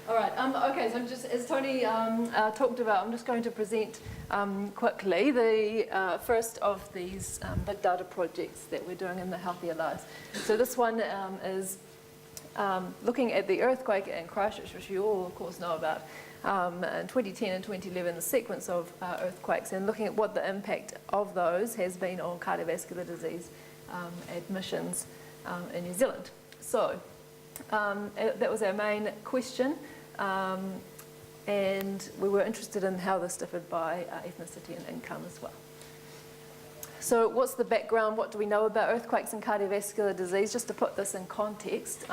All right, okay, so just as Tony talked about, I'm just going to present quickly the first of these big data projects that we're doing in the Healthier Lives. So this one is looking at the earthquake in Christchurch, which you all of course know about, in 2010 and 2011, the sequence of earthquakes, and looking at what the impact of those has been on cardiovascular disease admissions in New Zealand. So that was our main question. And we were interested in how this differed by ethnicity and income as well. So what's the background? What do we know about earthquakes and cardiovascular disease? Just to put this in context,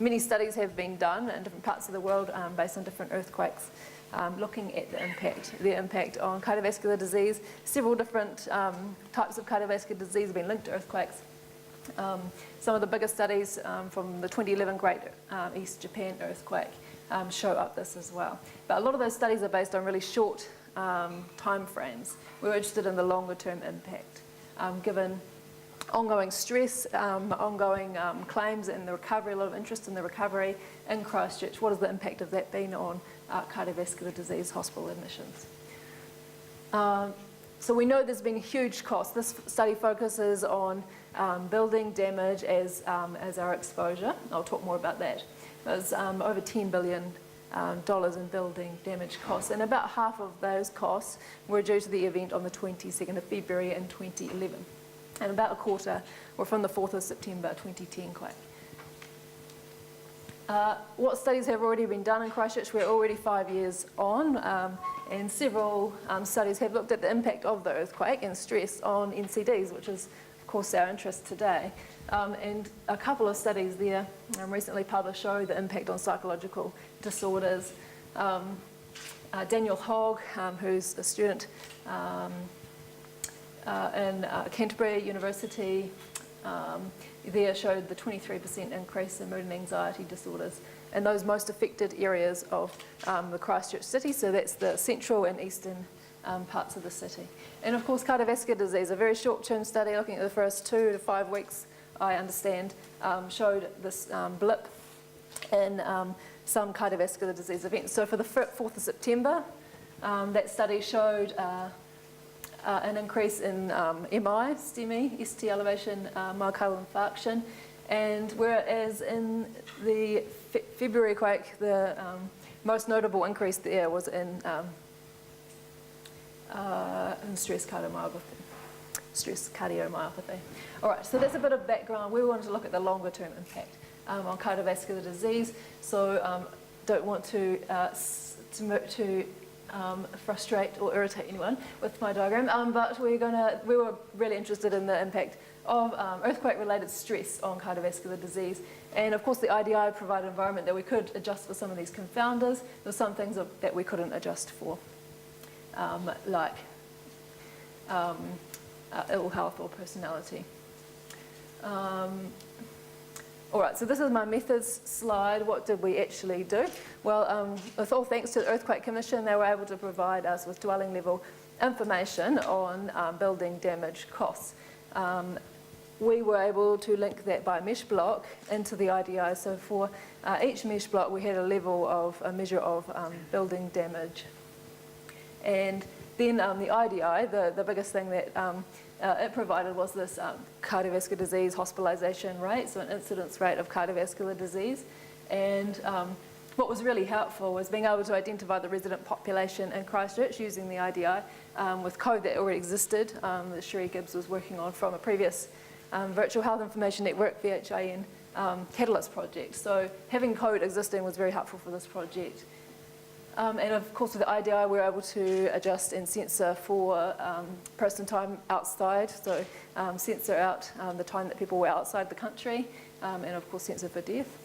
many studies have been done in different parts of the world based on different earthquakes, looking at the impact on cardiovascular disease. Several different types of cardiovascular disease have been linked to earthquakes. Some of the biggest studies from the 2011 Great East Japan earthquake show up this as well. But a lot of those studies are based on really short time frames. We were interested in the longer term impact, given ongoing stress, ongoing claims in the recovery, a lot of interest in the recovery in Christchurch. What has the impact of that been on cardiovascular disease hospital admissions? So we know there's been huge costs. This study focuses on building damage as our exposure. I'll talk more about that. There's over $10 billion in building damage costs, and about half of those costs were due to the event on the 22nd of February in 2011, and about a quarter were from the 4th of September 2010 quake. What studies have already been done in Christchurch? We're already 5 years on, and several studies have looked at the impact of the earthquake and stress on NCDs, which is of course our interest today. And a couple of studies there recently published show the impact on psychological disorders. Daniel Hogg, who's a student in Canterbury University, there showed the 23% increase in mood and anxiety disorders in those most affected areas of the Christchurch city, so that's the central and eastern parts of the city. And of course cardiovascular disease, a very short-term study looking at the first 2 to 5 weeks, I understand, showed this blip in some cardiovascular disease events. So for the 4th of September, that study showed an increase in MI, STEMI, ST elevation, myocardial infarction, and whereas in the February quake, the most notable increase there was in stress cardiomyopathy. All right, so that's a bit of background. We wanted to look at the longer term impact on cardiovascular disease. So don't want to frustrate or irritate anyone with my diagram, but we were really interested in the impact of earthquake-related stress on cardiovascular disease. And of course the IDI provided an environment that we could adjust for some of these confounders. There were some things that we couldn't adjust for, like ill health or personality. All right, so this is my methods slide. What did we actually do? Well, with all thanks to the Earthquake Commission, they were able to provide us with dwelling level information on building damage costs. We were able to link that by mesh block into the IDI. So for each mesh block, we had a measure of building damage. And then the IDI, the biggest thing that it provided was this cardiovascular disease hospitalisation rate, so an incidence rate of cardiovascular disease. And what was really helpful was being able to identify the resident population in Christchurch using the IDI with code that already existed that Sheree Gibbs was working on from a previous Virtual Health Information Network, VHIN, Catalyst project. So having code existing was very helpful for this project. And of course with the IDI we were able to adjust and censor for person time outside, so censor out the time that people were outside the country, and of course censor for death.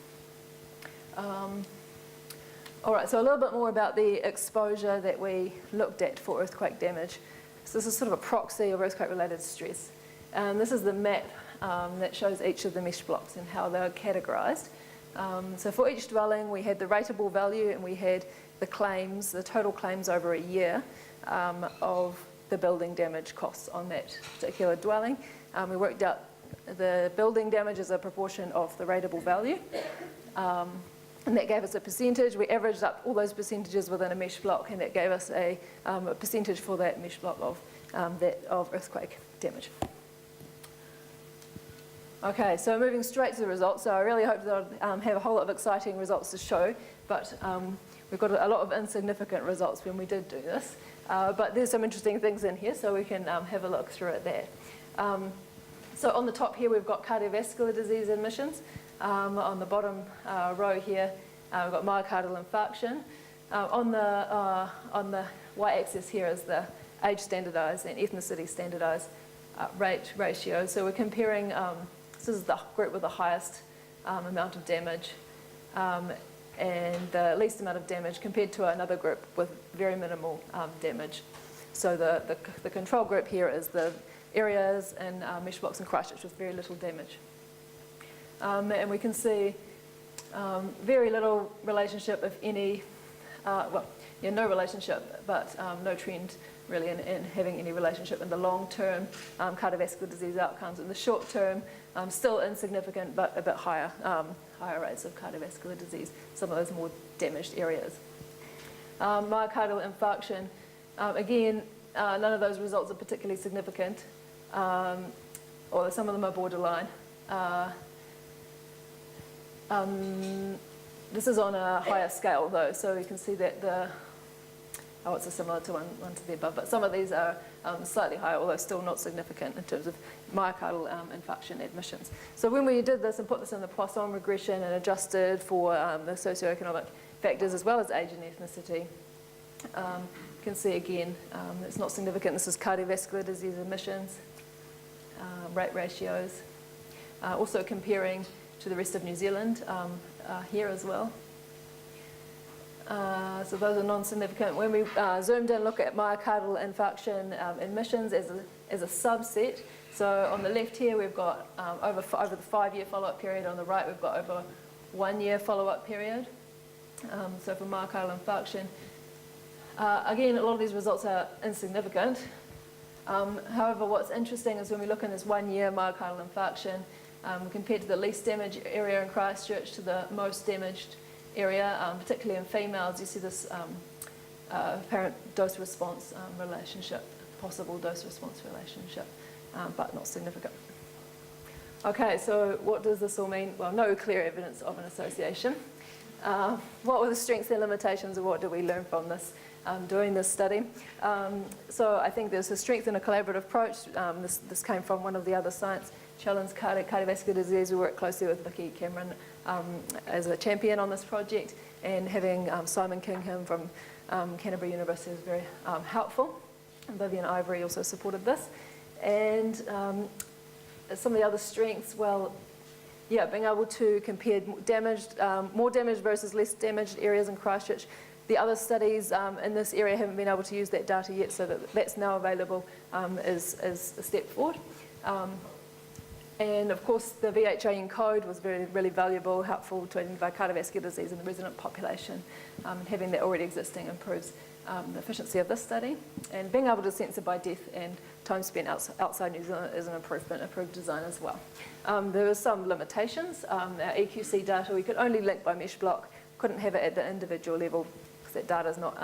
Alright, so a little bit more about the exposure that we looked at for earthquake damage. So this is sort of a proxy of earthquake related stress. This is the map that shows each of the mesh blocks and how they're categorised. So for each dwelling we had the rateable value and we had the claims, the total claims over a year of the building damage costs on that particular dwelling. We worked out the building damage as a proportion of the rateable value. and that gave us a percentage. We averaged up all those percentages within a mesh block, and that gave us a percentage for that mesh block of earthquake damage. Okay, so moving straight to the results. So I really hope that I'll have a whole lot of exciting results to show, but we've got a lot of insignificant results when we did do this. But there's some interesting things in here, so we can have a look through it there. So on the top here, we've got cardiovascular disease admissions. On the bottom row here, we've got myocardial infarction. On the y-axis here is the age standardised and ethnicity standardised rate ratio. So we're comparing, this is the group with the highest amount of damage and the least amount of damage compared to another group with very minimal damage. So the control group here is the areas and mesh blocks in Christchurch with very little damage. And we can see very little relationship, if any, no relationship, but no trend really in having any relationship in the long-term cardiovascular disease outcomes. In the short term, still insignificant, but a bit higher rates of cardiovascular disease, some of those more damaged areas. Myocardial infarction, again, none of those results are particularly significant, or some of them are borderline. This is on a higher scale though, so you can see that it's similar to one to the above, but some of these are slightly higher, although still not significant in terms of myocardial infarction admissions. So when we did this and put this in the Poisson regression and adjusted for the socioeconomic factors as well as age and ethnicity, you can see again it's not significant. This is cardiovascular disease admissions, rate ratios, also comparing to the rest of New Zealand here as well. So those are non-significant. When we zoomed in and look at myocardial infarction admissions as a subset, so on the left here we've got over the 5-year follow-up period. On the right we've got over 1-year follow-up period. So for myocardial infarction, again, a lot of these results are insignificant. However, what's interesting is when we look in this 1-year myocardial infarction, compared to the least damaged area in Christchurch to the most damaged area, particularly in females, you see this apparent dose-response relationship, possible dose-response relationship, but not significant. Okay, so what does this all mean? Well, no clear evidence of an association. What were the strengths and limitations, and what did we learn from this doing this study? So I think there's a strength in a collaborative approach. This came from one of the other science challenge, cardiovascular disease. We worked closely with Vicky Cameron as a champion on this project, and having Simon Kingham from Canterbury University was very helpful. And Vivian Ivory also supported this. And some of the other strengths, well, yeah, being able to compare more damaged versus less damaged areas in Christchurch. The other studies in this area haven't been able to use that data yet, so that's now available is a step forward. And of course, the VHA encode was really valuable, helpful to identify cardiovascular disease in the resident population. Having that already existing improves the efficiency of this study. And being able to censor by death and time spent outside New Zealand is an improved design as well. There were some limitations. Our EQ-C data, we could only link by mesh block, couldn't have it at the individual level because that data is not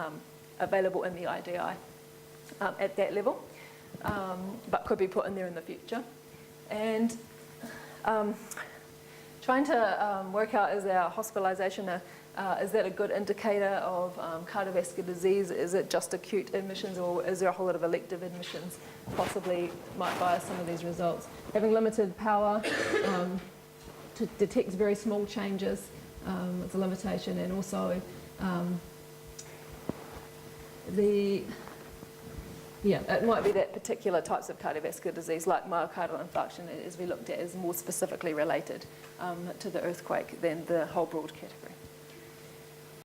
available in the IDI at that level, but could be put in there in the future. And trying to work out, is our hospitalisation, is that a good indicator of cardiovascular disease? Is it just acute admissions, or is there a whole lot of elective admissions possibly might bias some of these results? Having limited power to detect very small changes is a limitation, and also it might be that particular types of cardiovascular disease, like myocardial infarction, as we looked at, is more specifically related to the earthquake than the whole broad category.